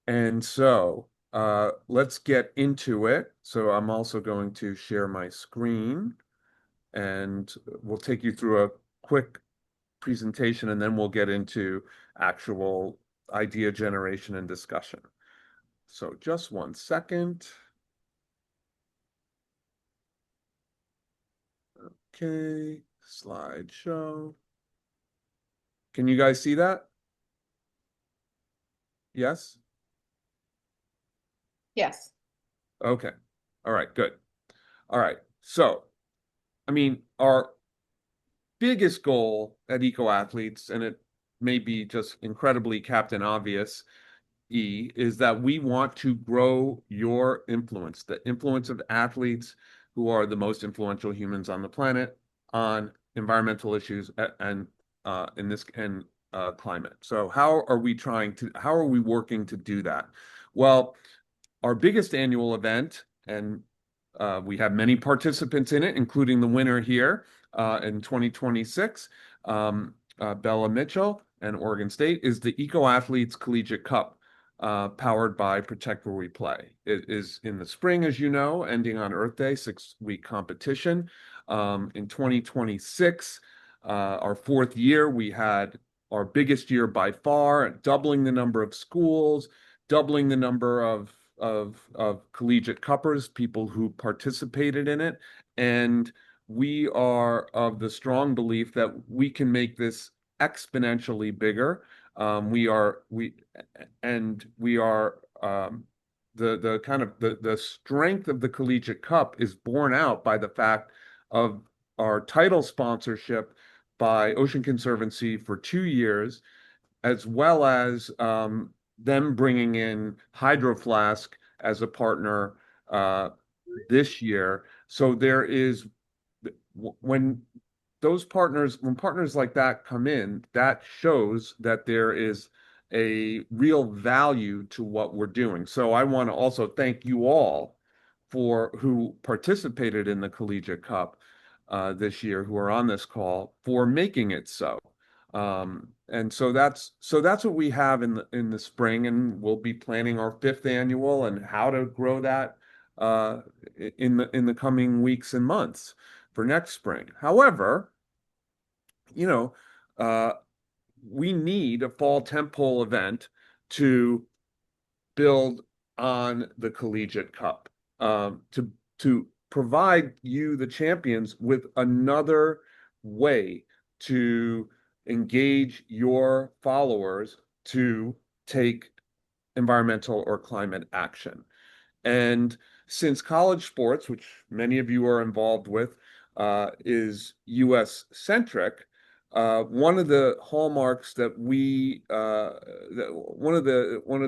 And so let's get into it. So I'm also going to share my screen and we'll take you through a quick presentation and then we'll get into actual idea generation and discussion. So just one second. Okay, slideshow. Can you guys see that? Yes? Yes. Okay. All right, good. All right. So, I mean, our biggest goal at Eco Athletes, and it may be just incredibly Captain Obvious, is that we want to grow your influence, the influence of athletes who are the most influential humans on the planet on environmental issues and in this and climate. So how are we working to do that? Well, our biggest annual event, and we have many participants in it, including the winner here in 2026, Bella Mitchell and Oregon State, is the Eco Athletes Collegiate Cup, powered by Protect Where We Play. It is in the spring, as you know, ending on Earth Day, 6-week competition. In 2026, our fourth year, we had our biggest year by far, doubling the number of schools, doubling the number of collegiate cuppers, people who participated in it, and we are of the strong belief that we can make this exponentially bigger. We are we and we are the kind of the strength of the Collegiate Cup is borne out by the fact of our title sponsorship by Ocean Conservancy for 2 years, as well as them bringing in Hydro Flask as a partner uh, this year. So there is when when partners like that come in, that shows that there is a real value to what we're doing. So I want to also thank you all for who participated in the Collegiate Cup this year, who are on this call, for making it so. And so that's what we have in the spring, and we'll be planning our fifth annual and how to grow that uh, in the coming weeks and months for next spring. However, you know, uh, we need a fall tentpole event to build on the Collegiate Cup, to provide you, the champions, with another way to engage your followers to take environmental or climate action. And since college sports, which many of you are involved with, is US centric, one of the hallmarks that one of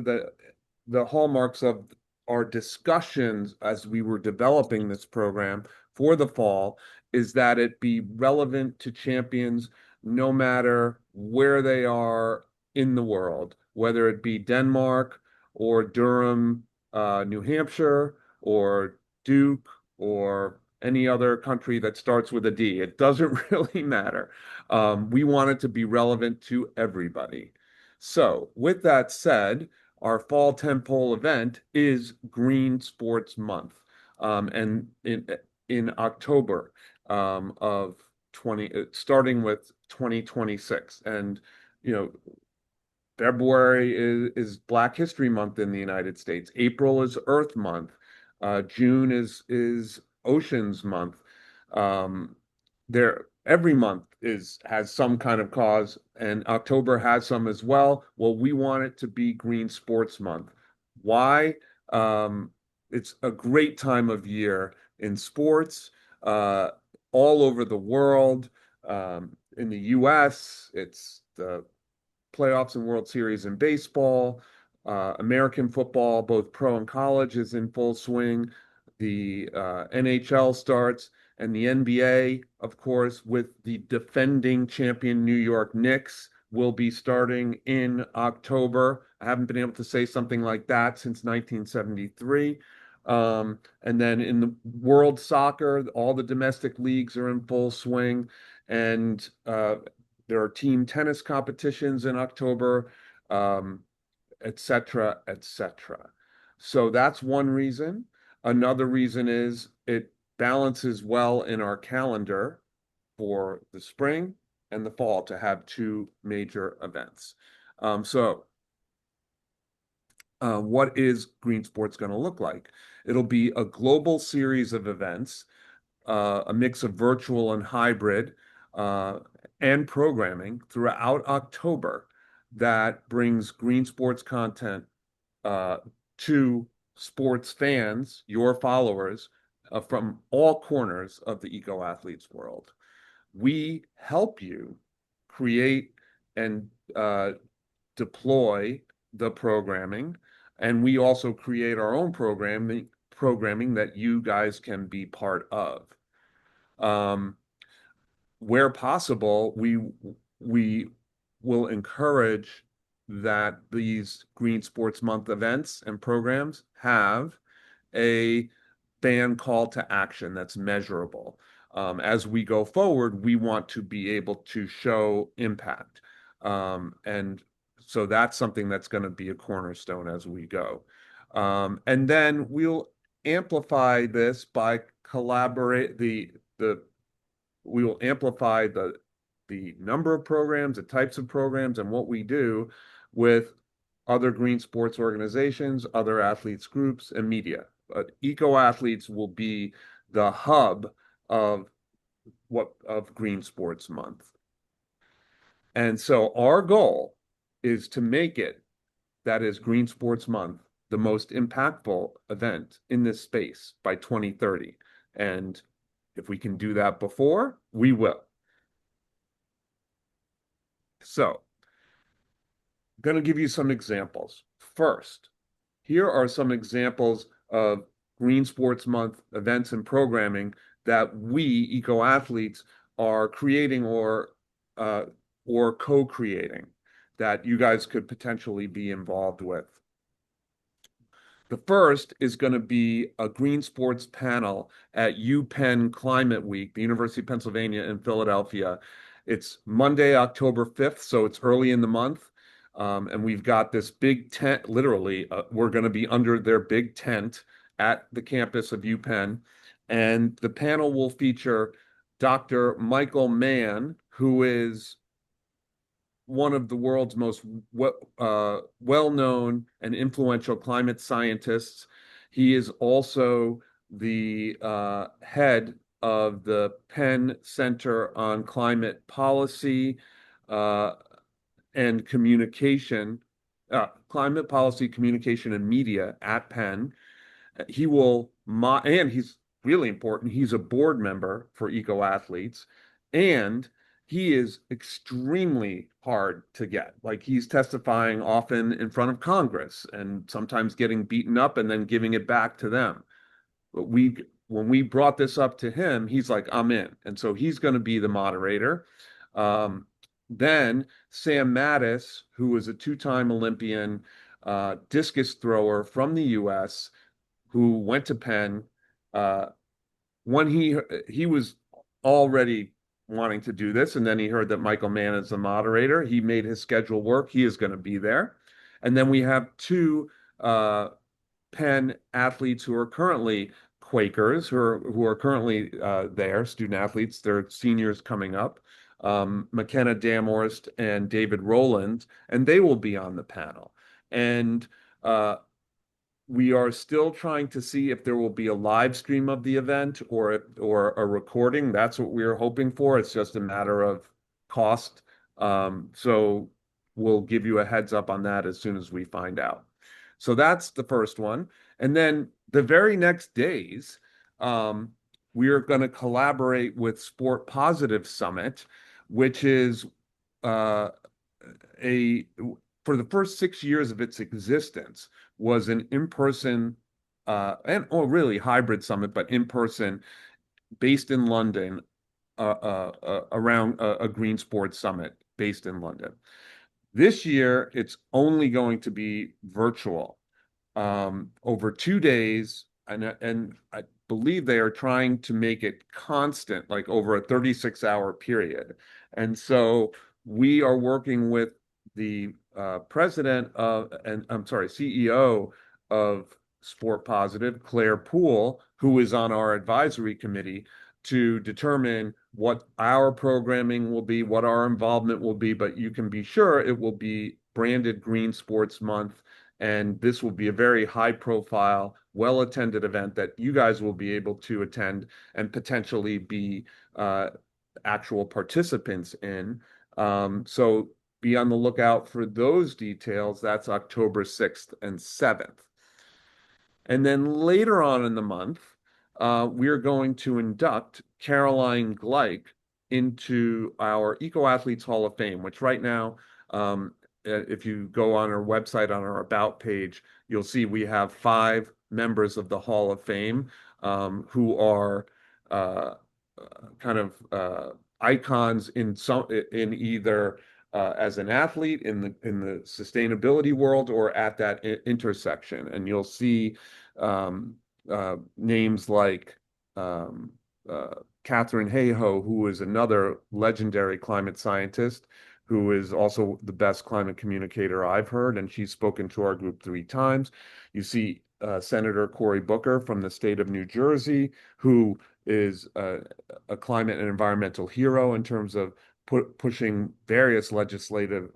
the hallmarks of our discussions as we were developing this program for the fall is that it be relevant to champions no matter where they are in the world, whether it be Denmark or Durham, New Hampshire or Duke or any other country that starts with a D. It doesn't really matter. We want it to be relevant to everybody. So, with that said, our fall tentpole event is Green Sports Month, and in October of starting with 2026, and you know February is Black History Month in the United States. April is Earth Month. June is Oceans Month. Um, every month is has some kind of cause, and October has some as well. Well, we want it to be Green Sports Month. Why? Um, it's a great time of year in sports, uh, all over the world. In the U.S., it's the playoffs and World Series in baseball. American football, both pro and college, is in full swing. The NHL starts, and the NBA, of course, with the defending champion New York Knicks, will be starting in October. I haven't been able to say something like that since 1973. And then in the world soccer, all the domestic leagues are in full swing. And there are team tennis competitions in October. Um, et cetera, et cetera. So that's one reason. Another reason is it balances well in our calendar for the spring and the fall to have two major events. So what is Green Sports going to look like? It'll be a global series of events, a mix of virtual and hybrid, uh, and programming throughout October that brings Green Sports content uh, to sports fans, your followers, from all corners of the Eco Athletes world. We help you create and deploy the programming, and we also create our own programming that you guys can be part of. Um, where possible, we will encourage that these Green Sports Month events and programs have a fan call to action that's measurable. As we go forward, we want to be able to show impact. And so that's something that's going to be a cornerstone as we go. And then we'll amplify this by collaborate the we will amplify the number of programs, the types of programs, and what we do with other green sports organizations, other athletes groups, and media. But Eco Athletes will be the hub of Green Sports Month. And so our goal is to make it, that is Green Sports Month, the most impactful event in this space by 2030. And if we can do that before, we will. So, I'm going to give you some examples. First, here are some examples of Green Sports Month events and programming that we, Eco Athletes, are creating or co-creating that you guys could potentially be involved with. The first is going to be a green sports panel at UPenn Climate Week, the University of Pennsylvania in Philadelphia. It's Monday, October 5th, so it's early in the month. And we've got this big tent, literally, we're going to be under their big tent at the campus of UPenn. And the panel will feature Dr. Michael Mann, who is one of the world's most well-known and influential climate scientists. He is also the head of the Penn Center on Climate Policy uh, and Communication, Climate Policy, Communication, and Media at Penn. And he's really important. He's a board member for Eco Athletes, and he is extremely hard to get. Like he's testifying often in front of Congress and sometimes getting beaten up and then giving it back to them. But when we brought this up to him, he's like, I'm in. And so he's going to be the moderator. Then Sam Mattis, who was a two-time Olympian discus thrower from the US, who went to Penn, when he was already wanting to do this, and then he heard that Michael Mann is the moderator. He made his schedule work. He is going to be there. And then we have two Penn athletes who are currently Quakers, who are currently there, student athletes. They're seniors coming up, McKenna Damhorst and David Rowland, and they will be on the panel. And we are still trying to see if there will be a live stream of the event or a recording. That's what we're hoping for. It's just a matter of cost. So we'll give you a heads up on that as soon as we find out. So that's the first one. And then the very next days, we are going to collaborate with Sport Positive Summit, which is a for the first 6 years of its existence was an in-person really hybrid summit, but in person, based in London, around a green sports summit based in London. This year, it's only going to be virtual over 2 days, and I believe they are trying to make it constant, like over a 36-hour period. And so we are working with the president of, and I'm sorry, CEO of Sport Positive, Claire Poole, who is on our advisory committee to determine what our programming will be, what our involvement will be. But you can be sure it will be branded Green Sports Month. And this will be a very high profile, well attended event that you guys will be able to attend and potentially be actual participants in. So be on the lookout for those details. That's October 6th and 7th. And then later on in the month, we're going to induct Caroline Gleich into our Eco Athletes Hall of Fame, which right now, if you go on our website on our About page, you'll see we have 5 members of the Hall of Fame who are uh, kind of icons in either as an athlete in the sustainability world or at that intersection. And you'll see um, names like um, Katharine Hayhoe, who is another legendary climate scientist, who is also the best climate communicator I've heard, and she's spoken to our group 3 times. You see Senator Cory Booker from the state of New Jersey, who is a climate and environmental hero in terms of pushing various legislative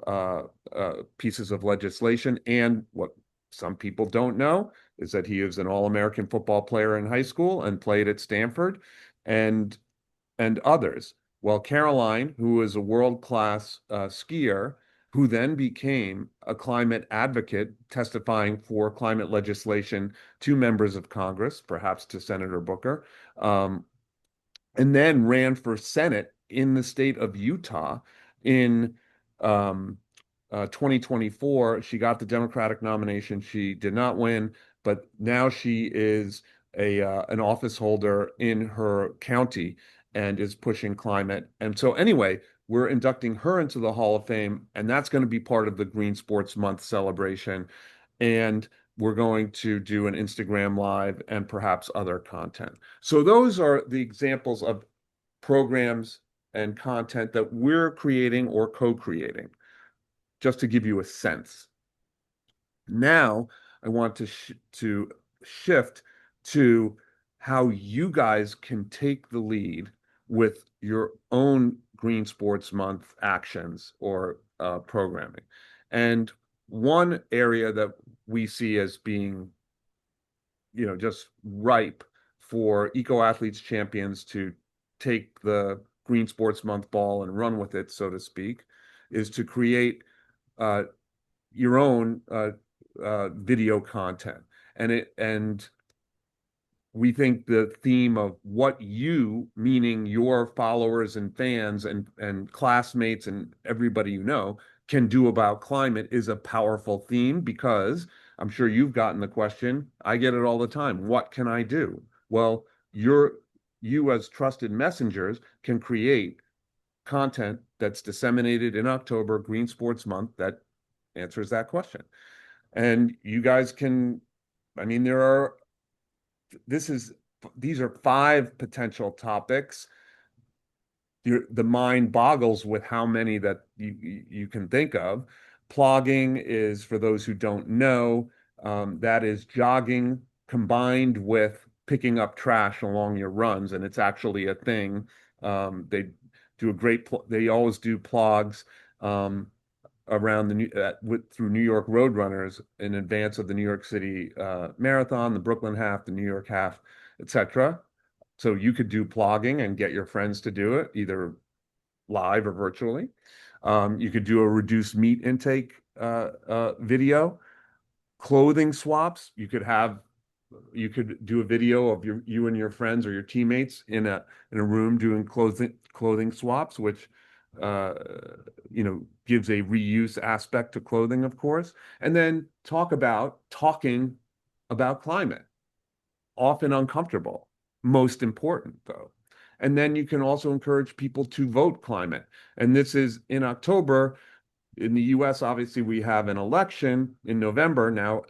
pieces of legislation. And what some people don't know is that he is an All-American football player in high school and played at Stanford, and and others. Well, Caroline, who is a world-class skier, who then became a climate advocate, testifying for climate legislation to members of Congress, perhaps to Senator Booker, um, and then ran for Senate in the state of Utah in 2024. She got the Democratic nomination. She did not win, but now she is an office holder in her county and is pushing climate. And so, anyway, we're inducting her into the Hall of Fame, and that's going to be part of the Green Sports Month celebration. And we're going to do an Instagram Live and perhaps other content. So those are the examples of programs and content that we're creating or co-creating, just to give you a sense. Now, I want to shift to how you guys can take the lead with your own Green Sports Month actions or programming. And one area that we see as being, just ripe for Eco Athletes Champions to take the Green Sports Month ball and run with it, so to speak, is to create uh, your own video content. And we think the theme of what you, meaning your followers and fans and classmates and everybody you know, can do about climate is a powerful theme, because I'm sure you've gotten the question. I get it all the time. What can I do? Well, you as trusted messengers can create content that's disseminated in October, Green Sports Month, that answers that question. And you guys can, I mean, these are 5 potential topics. The mind boggles with how many that you can think of. Plogging is, for those who don't know, that is jogging combined with picking up trash along your runs, and it's actually a thing. They do they always do plogs around through New York road runners in advance of the New York City Marathon, the Brooklyn Half, the New York Half, etc. So you could do plogging and get your friends to do it, either live or virtually. You could do a reduced meat intake video. Clothing swaps. You could do a video of you and your friends or your teammates in a room doing clothing swaps, which gives a reuse aspect to clothing, of course. And then talking about climate, often uncomfortable, most important though. And then you can also encourage people to vote climate. And this is in October. In the US, obviously, we have an election in November. Now,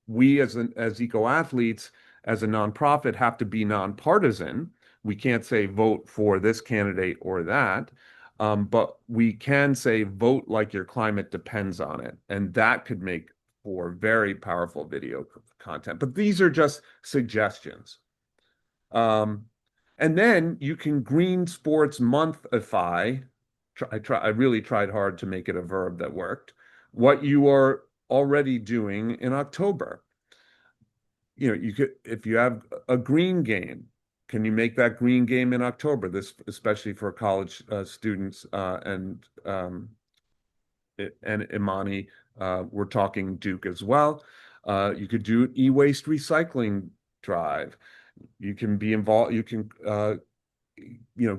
we as Eco Athletes, as a nonprofit, have to be nonpartisan. We can't say vote for this candidate or that. But we can say vote like your climate depends on it, and that could make for very powerful video content. But these are just suggestions. Um, and then you can Green Sports Monthify. I really tried hard to make it a verb that worked. What you are already doing in October. You could, if you have a green game, can you make that green game in October? This, especially for college students and Imani, we're talking Duke as well. You could do an e-waste recycling drive. You can be involved. You can,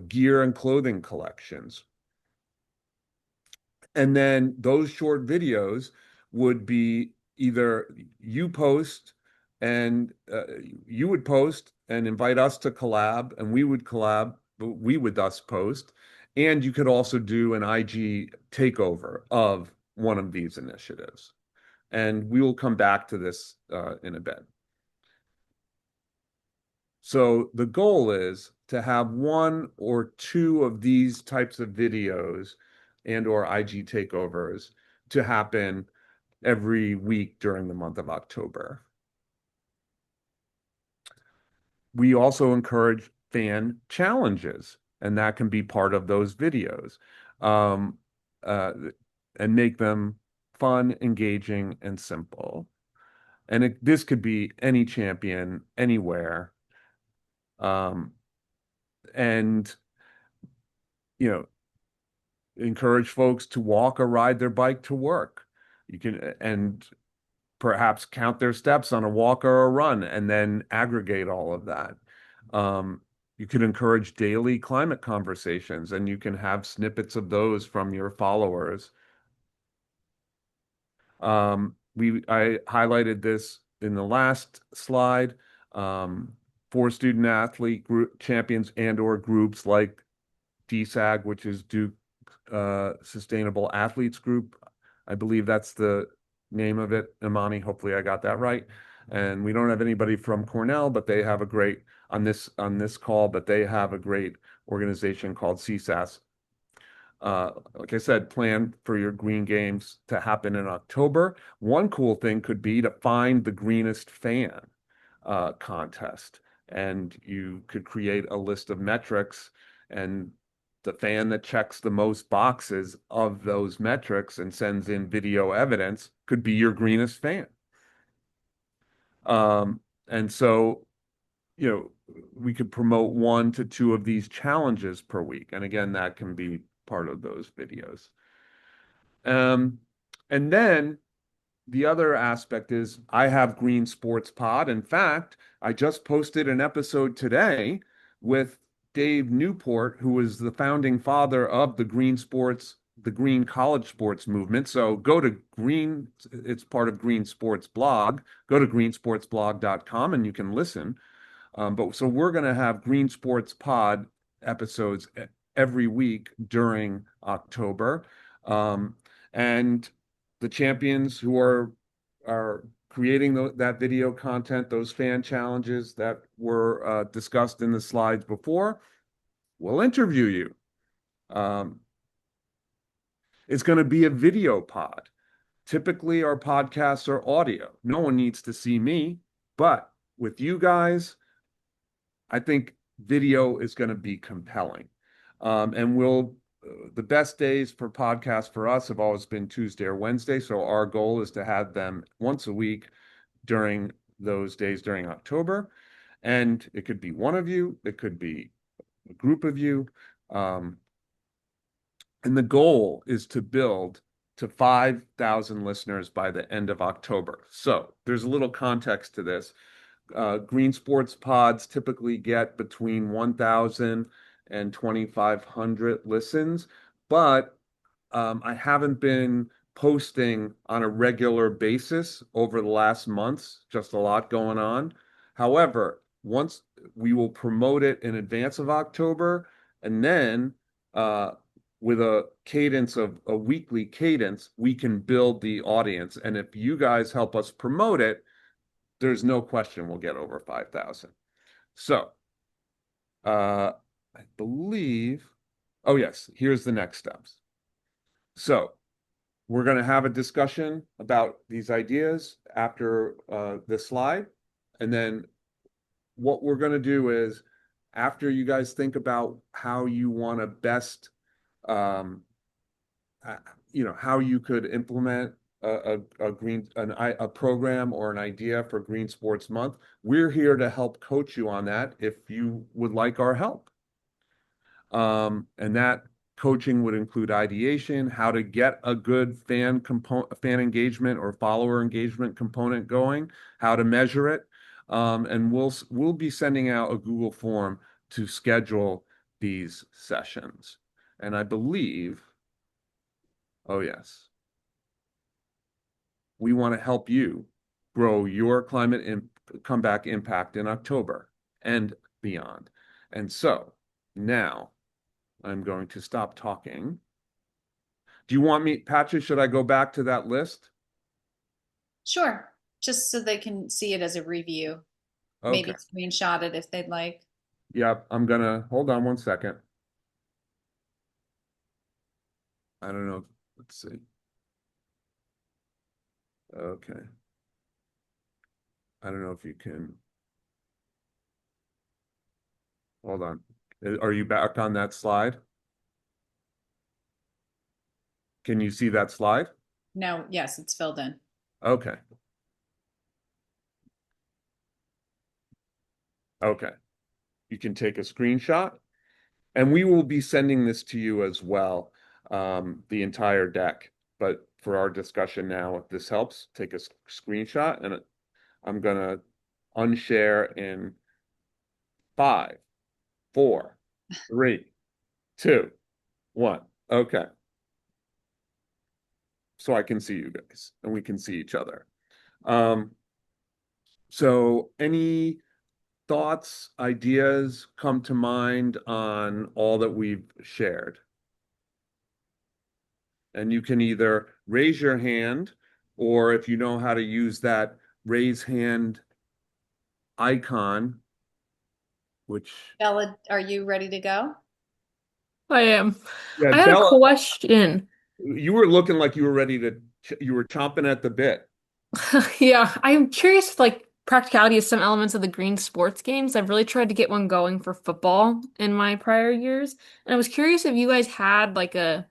gear and clothing collections. And then those short videos would be either you post and you would post and invite us to collab, and we would collab, we would thus post. And you could also do an IG takeover of one of these initiatives. And we will come back to this in a bit. So the goal is to have one or two of these types of videos and or IG takeovers to happen every week during the month of October. We also encourage fan challenges, and that can be part of those videos, um, uh, and make them fun, engaging, and simple. And this could be any champion, anywhere. Um, and, you know, encourage folks to walk or ride their bike to work. You can, and perhaps count their steps on a walk or a run and then aggregate all of that. You can encourage daily climate conversations, and you can have snippets of those from your followers. I highlighted this in the last slide. For student athlete group champions and or groups like DSAG, which is Duke Sustainable Athletes Group. I believe that's the name of it. Imani, hopefully I got that right. And we don't have anybody from Cornell, but they have a great on this call, but they have a great organization called CSAS. Like I said, plan for your green games to happen in October. One cool thing could be to find the greenest fan contest, and you could create a list of metrics, and the fan that checks the most boxes of those metrics and sends in video evidence could be your greenest fan. And so, we could promote 1 to 2 of these challenges per week. And again, that can be part of those videos. And then the other aspect is I have Green Sports Pod. In fact, I just posted an episode today with Dave Newport, who was the founding father of the Green College Sports movement. So go to it's part of Green Sports Blog. Go to greensportsblog.com and you can listen. But so we're going to have Green Sports Pod episodes every week during October. And the champions who are creating that video content, those fan challenges that were discussed in the slides before, will interview you. It's going to be a video pod. Typically, our podcasts are audio. No one needs to see me, but with you guys, I think video is going to be compelling. And the best days for podcasts for us have always been Tuesday or Wednesday. So our goal is to have them once a week during those days during October. And it could be one of you, it could be a group of you. And the goal is to build to 5,000 listeners by the end of October. So there's a little context to this. Green Sports Pods typically get between 1,000 and 2,500 listens, but I haven't been posting on a regular basis over the last months, just a lot going on. However, once we will promote it in advance of October, and then with a cadence of a weekly cadence, we can build the audience. And if you guys help us promote it, there's no question we'll get over 5,000. So, I believe Oh, yes, here's the next steps. So we're going to have a discussion about these ideas after this slide. And then what we're going to do is, after you guys think about how you want to best, um, how you could implement a program or an idea for Green Sports Month, we're here to help coach you on that if you would like our help. And that coaching would include ideation, how to get a good fan engagement or follower engagement component going, how to measure it. And we'll be sending out a Google form to schedule these sessions. And I believe, oh yes, we want to help you grow your comeback impact in October and beyond. And so now I'm going to stop talking. Do you want me, Patrick, should I go back to that list? Sure, just so they can see it as a review. Okay. Maybe screenshot it if they'd like. Yep. I'm gonna hold on one second. I don't know. Let's see. Okay. I don't know if you can. Hold on. Are you back on that slide? Can you see that slide? No, yes, it's filled in. Okay. Okay. You can take a screenshot, and we will be sending this to you as well, the entire deck. But for our discussion now, if this helps, take a screenshot, and I'm gonna unshare in 5, 4, 3, 2, 1. Okay. So I can see you guys and we can see each other. Um, so any thoughts, ideas come to mind on all that we've shared? And you can either raise your hand, or if you know how to use that raise hand icon, which, Bella, are you ready to go? I am. yeah, I had a Bella, question. you were looking like you were ready to, you were chomping at the bit. Yeah, I'm curious, like practicality of some elements of the green sports games. I've really tried to get one going for football in my prior years, and I was curious if you guys had like a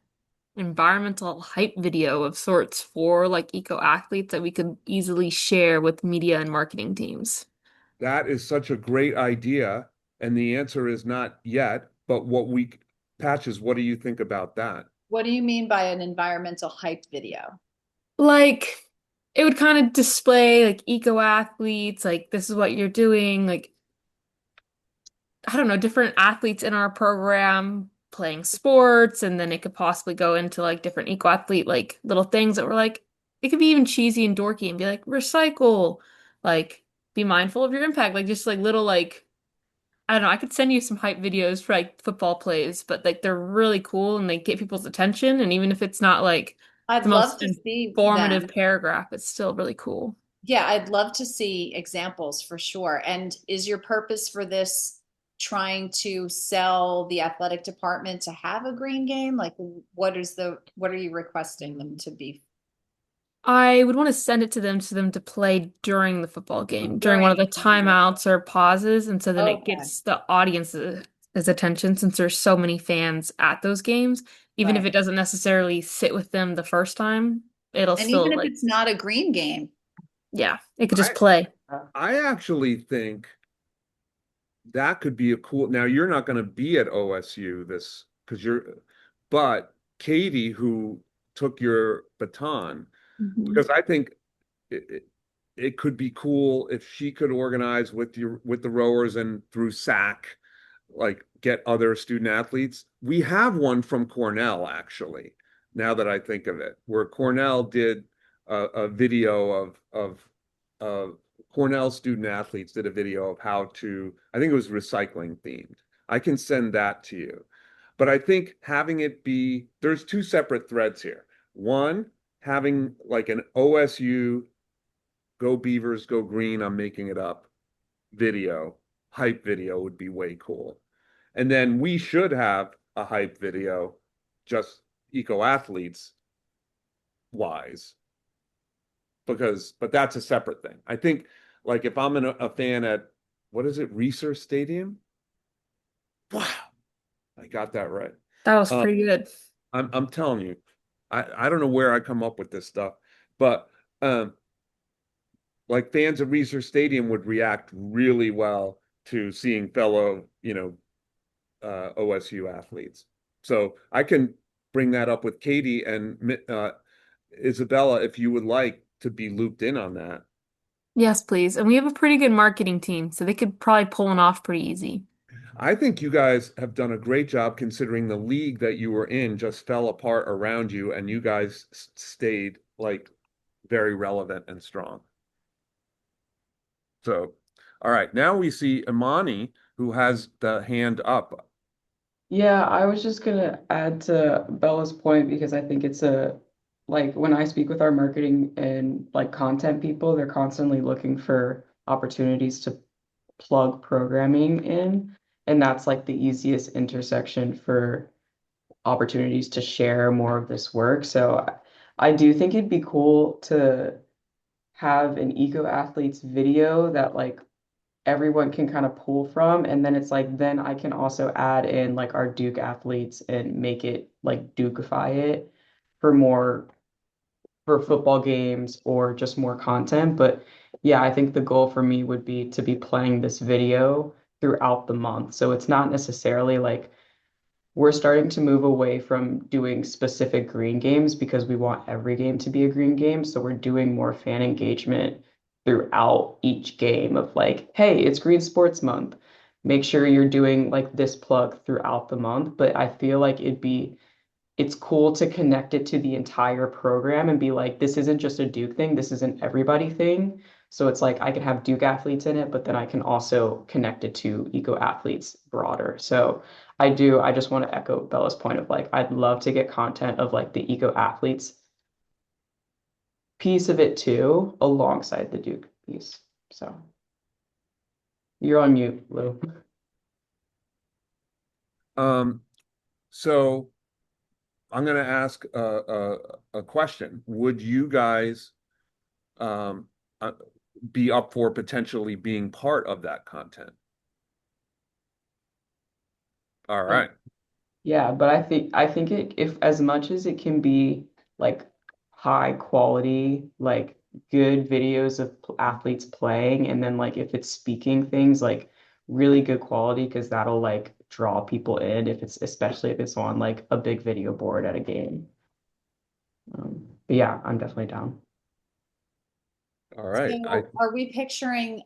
environmental hype video of sorts for like eco athletes that we could easily share with media and marketing teams. That is such a great idea. And the answer is not yet, but Patches, what do you think about that? What do you mean by an environmental hype video? Like it would kind of display like eco athletes, like this is what you're doing, like I don't know, different athletes in our program playing sports, and then it could possibly go into like different eco athlete like little things that were like it could be even cheesy and dorky and be like recycle, like be mindful of your impact, like just like little like I don't know, I could send you some hype videos for like football plays, but like they're really cool and they get people's attention, and even if it's not like I'd the love most to see informative them. paragraph, it's still really cool. Yeah, I'd love to see examples for sure. And is your purpose for this trying to sell the athletic department to have a green game? Like what are you requesting them to be I would want to send it to them to play during the football game, during one of during the the game? timeouts or pauses, and so then it Okay, gets the audience's attention since there's so many fans at those games. Even if right. it doesn't necessarily sit with them the first time, it'll And even still if like, it's not a green game, yeah, it could just I play. I actually think that could be a cool. Now you're not going to be at OSU this because but Katie, who took your baton, Mhm. because I think it, it, it could be cool if she could organize with the rowers and through SAC, like get other student athletes. We have one from Cornell actually. Now that I think of it, where Cornell did a video of Cornell student athletes did a video of how to, I think it was recycling themed. I can send that to you. But I think having it be, there's two separate threads here. One, having like an OSU Go Beavers, Go Green, I'm making it up video, hype video would be way cool. And then we should have a hype video, just eco athletes wise, but that's a separate thing. I think like if I'm a fan at what is it, Research Stadium? Wow, I got that right. That was Um, pretty good. I'm telling you, I don't know where I come up with this stuff, but um, like fans of Research Stadium would react really well to seeing fellow, OSU athletes. So I can bring that up with Katie and Isabella if you would like to be looped in on that. Yes, please. And we have a pretty good marketing team, so they could probably pull one off pretty easy. I think you guys have done a great job considering the league that you were in just fell apart around you and you guys stayed like very relevant and strong. So, all right, now we see Imani who has the hand up. Yeah, I was just gonna add to Bella's point because I think it's like when I speak with our marketing and like content people, they're constantly looking for opportunities to plug programming in, and that's like the easiest intersection for opportunities to share more of this work. So I do think it'd be cool to have an eco athletes video that like everyone can kind of pull from. And then it's like, then I can also add in like our Duke athletes and make it like Dukeify it for more for football games or just more content. But yeah, I think the goal for me would be to be playing this video throughout the month. So it's not necessarily like we're starting to move away from doing specific green games because we want every game to be a green game. So we're doing more fan engagement throughout each game of like, hey, it's Green Sports Month. Make sure you're doing like this plug throughout the month. But I feel like it's cool to connect it to the entire program and be like, this isn't just a Duke thing, this is an everybody thing. So it's like I can have Duke athletes in it, but then I can also connect it to eco athletes broader. So I just want to echo Bella's point of like, I'd love to get content of like the eco athletes piece of it too, alongside the Duke piece. So you're on mute, Lou. Um, so I'm going to ask a question. Would you guys um, uh, be up for potentially being part of that content? All Um, right. Yeah, but I think it if as much as it can be like high quality, like good videos of athletes playing, and then like if it's speaking things like really good quality, because that'll like draw people in if it's especially if it's on like a big video board at a game. But yeah, I'm definitely down. All right. So are we picturing,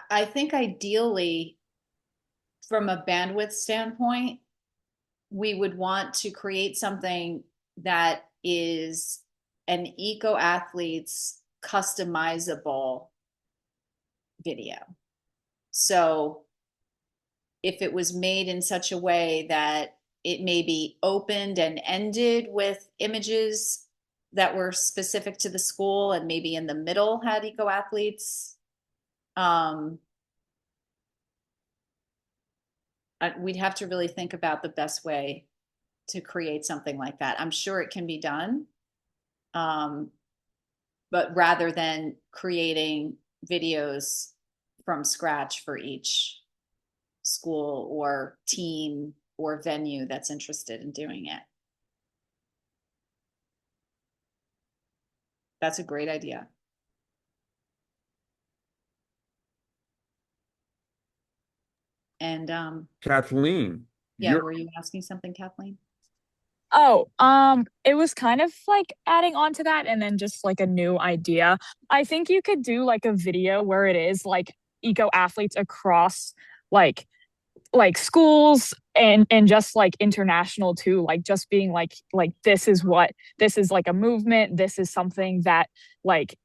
I think ideally, from a bandwidth standpoint, we would want to create something that is an eco athlete's customizable video. So if it was made in such a way that it may be opened and ended with images that were specific to the school and maybe in the middle had eco athletes, um, we'd have to really think about the best way to create something like that. I'm sure it can be done. Um, but rather than creating videos from scratch for each school or team or venue that's interested in doing it. That's a great idea. And Kathleen, yeah, you're were you asking something, Kathleen? Oh, it was kind of like adding on to that and then just like a new idea. I think you could do like a video where it is like eco athletes across like schools and just like international too, like just being like this is like a movement, this is something that like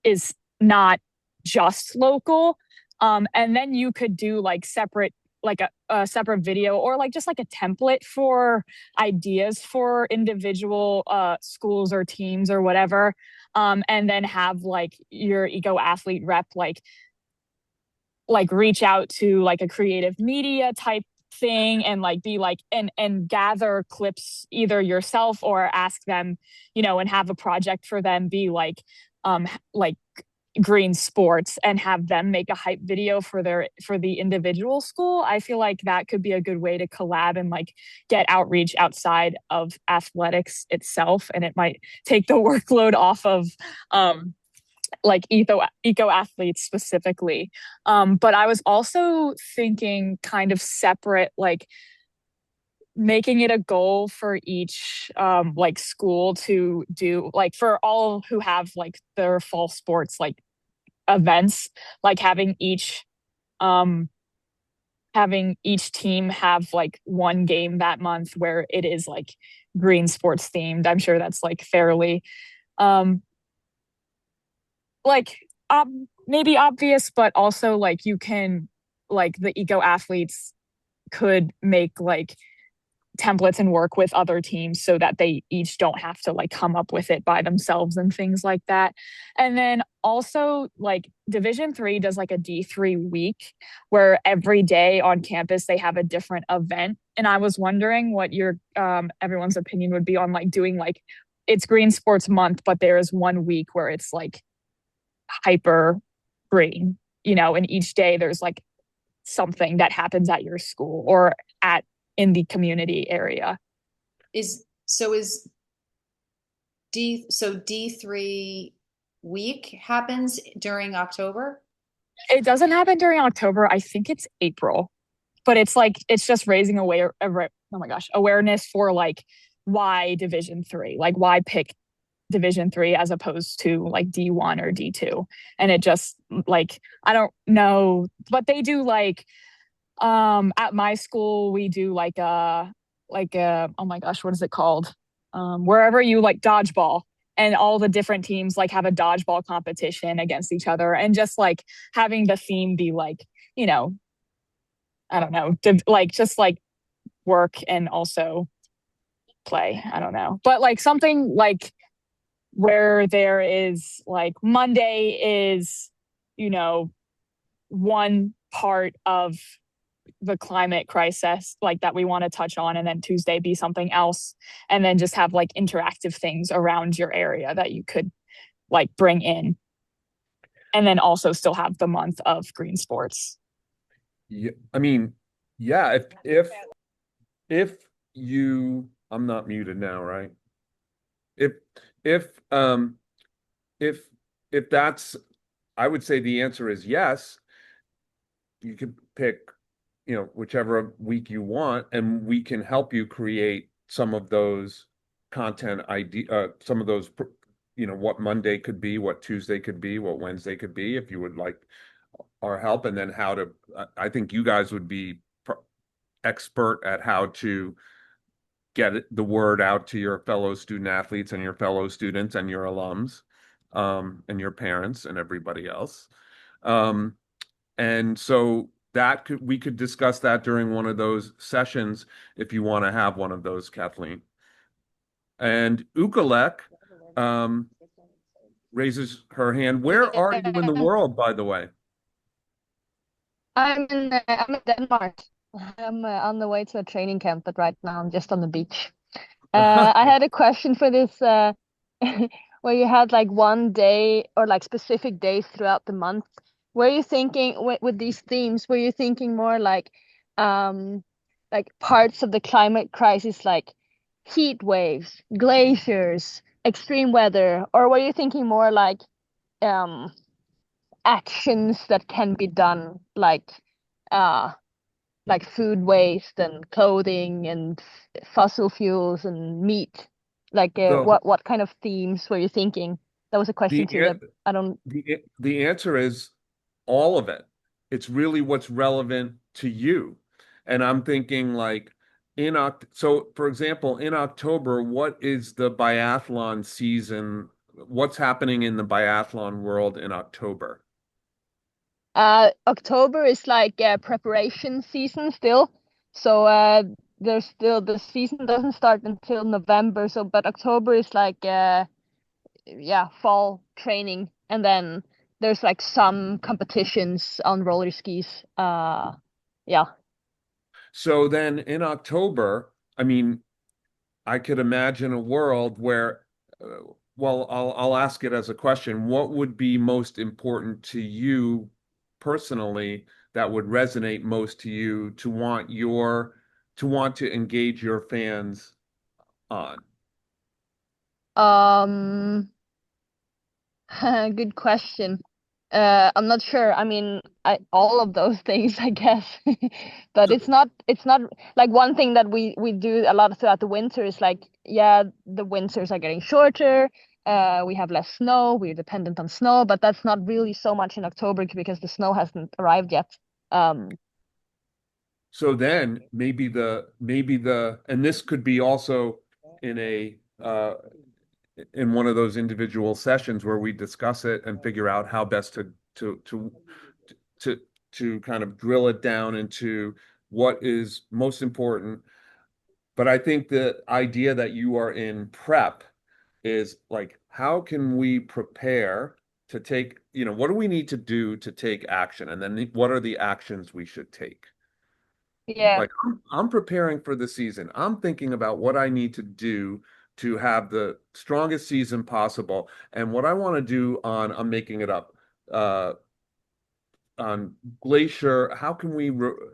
is not just local. And then you could do like separate like a separate video or like just like a template for ideas for individual schools or teams or whatever. And then have like your eco athlete rep like like reach out to like a creative media type thing and like be like and gather clips either yourself or ask them, and have a project for them be like green sports and have them make a hype video for the individual school. I feel like that could be a good way to collab and like get outreach outside of athletics itself, and it might take the workload off of like eco athletes specifically. But I was also thinking kind of separate, like making it a goal for each like school to do, like for all who have like their fall sports like events, like um having each team have like one game that month where it is like green sports themed. I'm sure that's like fairly um like maybe obvious, but also like you can, like the eco athletes could make like templates and work with other teams so that they each don't have to like come up with it by themselves and things like that. And then also like Division 3 does like a D3 week where every day on campus they have a different event. And I was wondering what your everyone's opinion would be on like doing like it's Green Sports Month, but there is one week where it's like hyper green, and each day there's like something that happens at your school or at in the community area. Is D3 week happens during October? It doesn't happen during October. I think it's April, but it's just raising oh my gosh, awareness for like why Division 3, like why pick Division 3 as opposed to like D1 or D2. And it just like, I don't know, but they do like at my school we do like a oh my gosh, what is it called? Wherever you like dodgeball, and all the different teams like have a dodgeball competition against each other, and just like having the theme be like, you know, I don't know, like just like work and also play. I don't know. But like something like where there is like Monday is, one part of the climate crisis like that we want to touch on, and then Tuesday be something else, and then just have like interactive things around your area that you could like bring in, and then also still have the month of green sports. Yeah, I mean, yeah, if you, I'm not muted now, right? If if um if if that's, I would say the answer is yes. You could pick, whichever week you want, and we can help you create some of those content some of those, what Monday could be, what Tuesday could be, what Wednesday could be, if you would like our help, and then how to, I think you guys would be expert at how to get the word out to your fellow student athletes and your fellow students and your alums, and your parents and everybody else. Um, and so we could discuss that during one of those sessions if you want to have one of those, Kathleen. And Ukalek raises her hand. Where are you in the Yeah, world, by the way? I'm in Denmark. I'm on the way to a training camp, but right now I'm just on the beach. I had a question for this, where you had like one day or like specific days throughout the month. Were you thinking with these themes, were you thinking more um, like parts of the climate crisis, like heat waves, glaciers, extreme weather, or were you thinking more um actions that can be done, uh like food waste and clothing and fossil fuels and meat, like So what kind of themes were you thinking? That was a question the too that an- I don't. the answer is all of it. It's really what's relevant to you. And I'm thinking like so for example, in October, what is the biathlon season? What's happening in the biathlon world in October? October is like preparation season still, so there's still the season doesn't start until November, but October is like yeah, fall training, and then there's like some competitions on roller skis. Yeah. So then in October, I mean, I could imagine a world where, well, I'll ask it as a question. What would be most important to you personally that would resonate most to you to want to engage your fans on? Um, good question. I'm not sure. I mean, all of those things, I guess. But So, it's not like one thing that we do a lot throughout the winter is like, yeah, the winters are getting shorter. We have less snow. We're dependent on snow, but that's not really so much in October because the snow hasn't arrived yet. Um, so then and this could be also in in one of those individual sessions where we discuss it and figure out how best to to kind of drill it down into what is most important. But I think the idea that you are in prep is like, how can we prepare to take, what do we need to do to take action? And then what are the actions we should take? yeah. Like I'm preparing for the season. I'm thinking about what I need to do to have the strongest season possible. And what I want to do I'm making it up, uh, on Glacier, how can we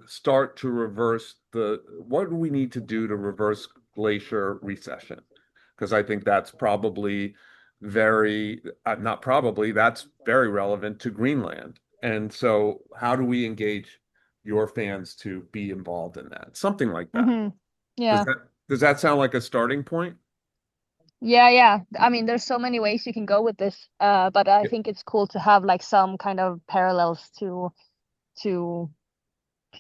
start to reverse what do we need to do to reverse Glacier recession? Because I think that's probably not probably, that's very relevant to Greenland. And so how do we engage your fans to be involved in that? Something like that. Mm-hmm. Does Yeah. that sound like a starting point? Yeah, yeah. I mean, there's so many ways you can go with this. But I Yeah. think it's cool to have like some kind of parallels to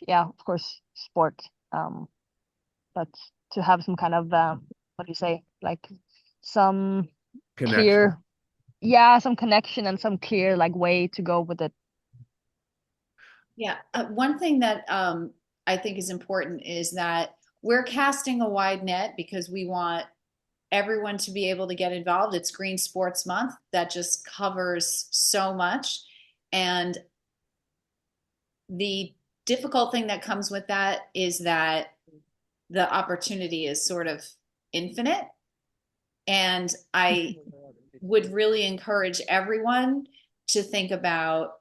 yeah, of course, sport. But to have some kind of what do you say? Like some Connection. clear, yeah, some connection and some clear like way to go with it. Yeah, one thing that I think is important is that we're casting a wide net because we want everyone to be able to get involved. It's Green Sports Month that just covers so much. And the difficult thing that comes with that is that the opportunity is sort of infinite. And I would really encourage everyone to think about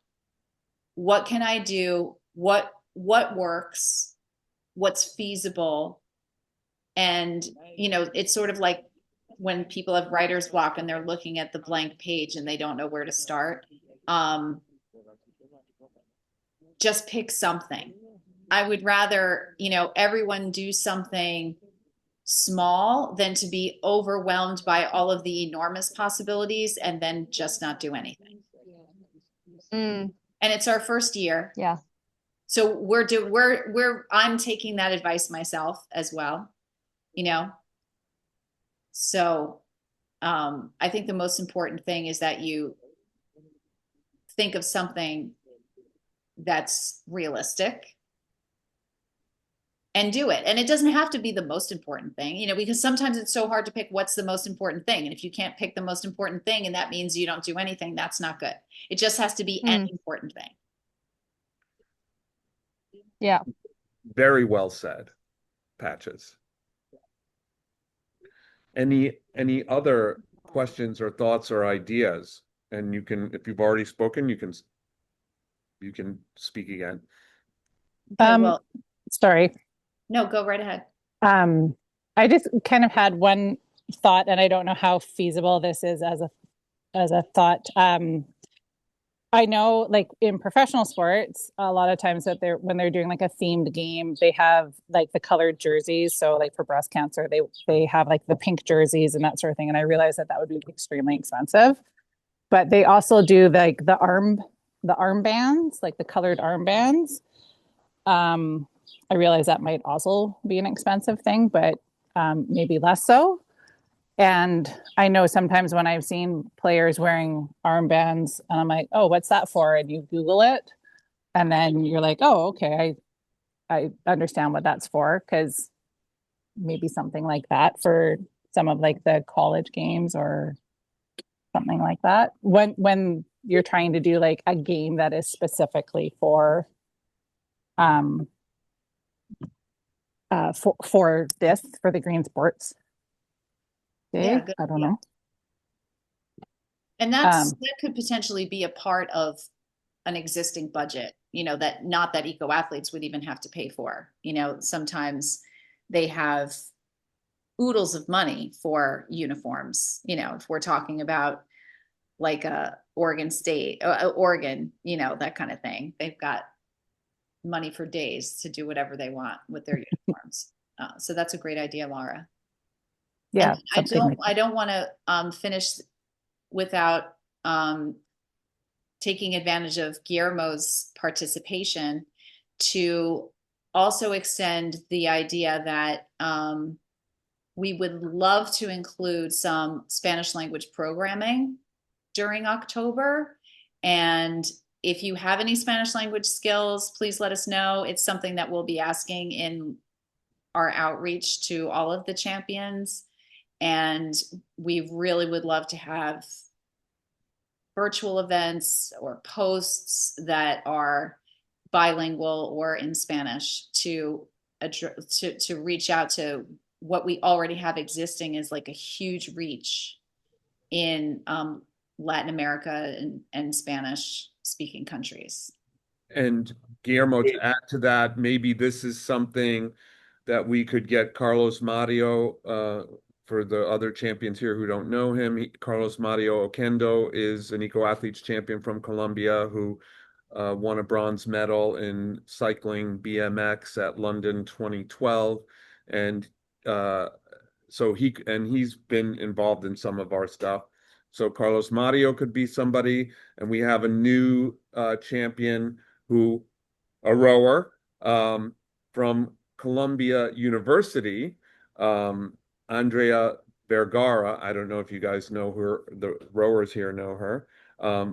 what can I do? What works? What's feasible? And it's sort of like when people have writer's block and they're looking at the blank page and they don't know where to start. Just pick something. I would rather, everyone do something small than to be overwhelmed by all of the enormous possibilities and then just not do anything. Mm, And it's our first year. yeah. So I'm taking that advice myself as well, you know. So I think the most important thing is that you think of something that's realistic and do it. And it doesn't have to be the most important thing, because sometimes it's so hard to pick what's the most important thing. And if you can't pick the most important thing and that means you don't do anything, that's not good. It just has to be an important thing. Yeah. Very well said, Patches. Any other questions or thoughts or ideas? And if you've already spoken, you can speak again. Okay, well, Sorry. no, go right ahead. I just kind of had one thought, and I don't know how feasible this is as a thought. I know, like in professional sports, a lot of times that when they're doing like a themed game, they have like the colored jerseys. So like for breast cancer, they have like the pink jerseys and that sort of thing. And I realized that would be extremely expensive. But they also do like the armbands, like the colored armbands. I realize that might also be an expensive thing, but maybe less so. And I know sometimes when I've seen players wearing armbands and I'm like, oh, what's that for? And you Google it and then you're like, oh, okay, I understand what that's for, because maybe something like that for some of like the college games or something like that. When you're trying to do like a game that is specifically for for the green sports Yeah, day. good I don't idea. know. And Um, that could potentially be a part of an existing budget, that not that eco athletes would even have to pay for. Sometimes they have oodles of money for uniforms, if we're talking about like Oregon State, Oregon, that kind of thing. They've got money for days to do whatever they want with their uniforms. So that's a great idea, Laura. yeah, And something like I don't want to finish without taking advantage of Guillermo's participation to also extend the idea that we would love to include some Spanish language programming during October. And if you have any Spanish language skills, please let us know. It's something that we'll be asking in our outreach to all of the champions. And we really would love to have virtual events or posts that are bilingual or in Spanish to reach out to what we already have existing is like a huge reach in Latin America and Spanish speaking countries. And Guillermo, to add to that, maybe this is something that we could get Carlos Mario, for the other champions here who don't know him. Carlos Mario Oquendo is an Eco Athletes champion from Colombia who won a bronze medal in cycling BMX at London 2012. And so he's been involved in some of our stuff. So Carlos Mario could be somebody, and we have a new champion a rower from Columbia University, Andrea Vergara. I don't know if you guys know her, the rowers here know her,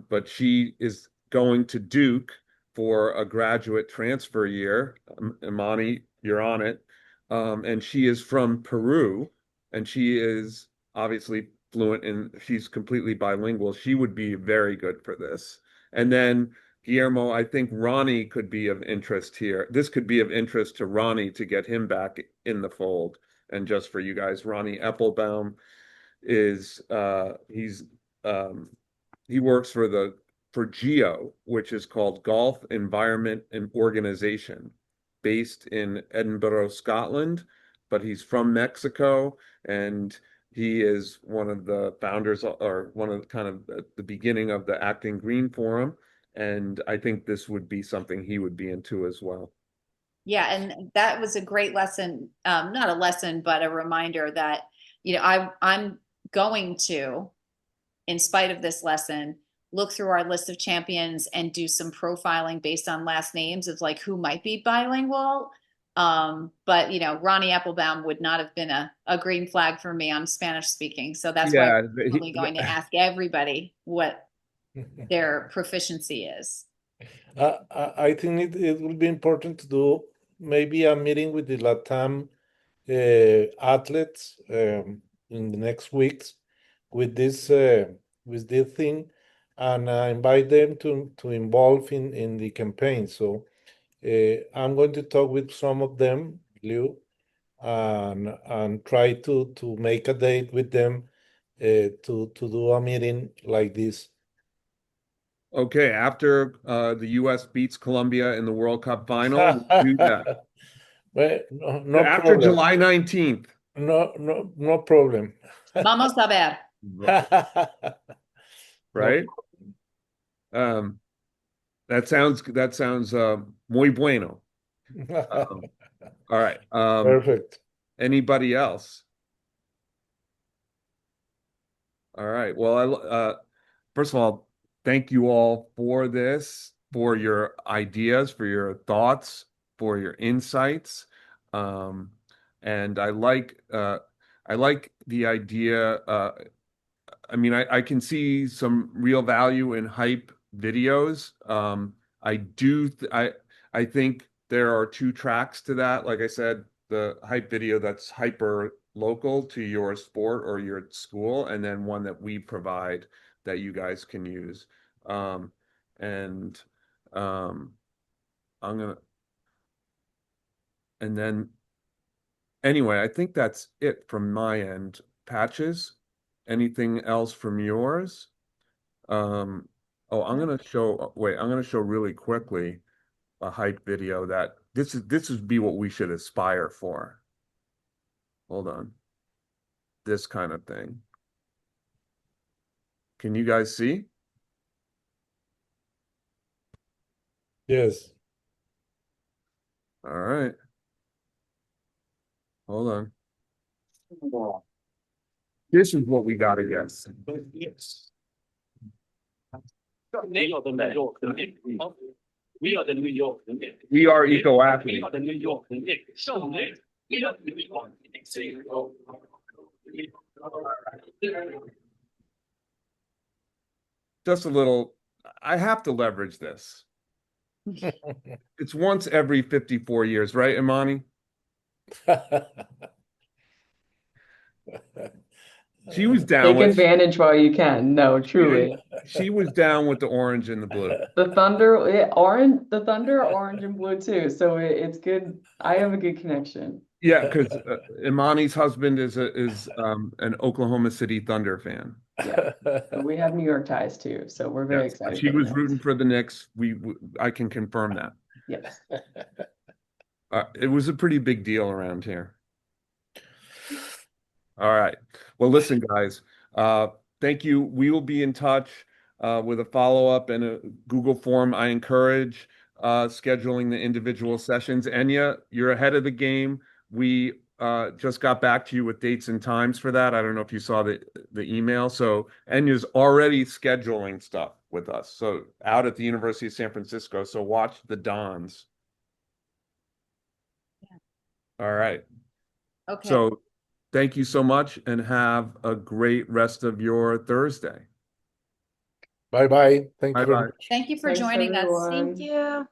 but she is going to Duke for a graduate transfer year. Imani, you're on it. And she is from Peru, and she is obviously fluent and she's completely bilingual. She would be very good for this. And then Guillermo, I think Ronnie could be of interest here. This could be of interest to Ronnie to get him back in the fold. And just for you guys, Ronnie Eppelbaum is he works for GEO, which is called Golf Environment and Organization, based in Edinburgh, Scotland, but he's from Mexico, and he is one of the founders or one of kind of the beginning of the Acting Green Forum. And I think this would be something he would be into as well. Yeah, and that was a great lesson, not a lesson, but a reminder that, I'm going to, in spite of this lesson, look through our list of champions and do some profiling based on last names of like who might be bilingual. But Ronnie Eppelbaum would not have been a green flag for me on Spanish speaking. So that's why I'm probably going to ask everybody what their proficiency is. I think it will be important to do maybe a meeting with the LATAM athletes in the next weeks with this thing, and invite them to involve in the campaign. So I'm going to talk with some of them, Liu, and try to make a date with them to do a meeting like this. Okay, after the U.S. beats Colombia in the World Cup final, we'll do that. Well, no After problem. July 19th. No problem. Vamos a ver. Right? That sounds muy bueno. All right. Perfect. Anybody else? All right. Well, first of all, thank you all for this, for your ideas, for your thoughts, for your insights. And I like the idea. I mean, I can see some real value in hype videos. I think there are two tracks to that. Like I said, the hype video that's hyper local to your sport or your school, and then one that we provide that you guys can use. And I'm gonna, and then anyway, I think that's it from my end. Patches, anything else from yours? Oh, I'm gonna show, wait, I'm gonna show really quickly a hype video that this would be what we should aspire for. Hold on. This kind of thing. Can you guys see? Yes. All right. Hold on. This is what we gotta get. Yes. We are the New York Knicks. We are the New York Knicks. We are eco We athletes. are the New York Knicks. We are the New York Knicks. Just a little, I have to leverage this. It's once every 54 years, right, Imani? She was down Take with, advantage while you can. No, truly. she was down with the orange and the blue. The Thunder, the Thunder are orange and blue too, so it's good. I have a good connection. Yeah, because Imani's husband is an Oklahoma City Thunder fan. And we have New York ties too, so we're very Yes, excited. she for the was Knicks. rooting for the Knicks. I can confirm that. Yes. It was a pretty big deal around here. All right. Well, listen, guys. Thank you. We will be in touch with a follow-up and a Google form. I encourage scheduling the individual sessions. Enya, you're ahead of the game. We just got back to you with dates and times for that. I don't know if you saw the email. So Enya's already scheduling stuff with us. So out at the University of San Francisco. So watch the Dons. All right. Okay. So thank you so much and have a great rest of your Thursday. Bye bye. Thank you very Bye-bye. much. Thank you for Thanks, joining us. everyone. Thank you.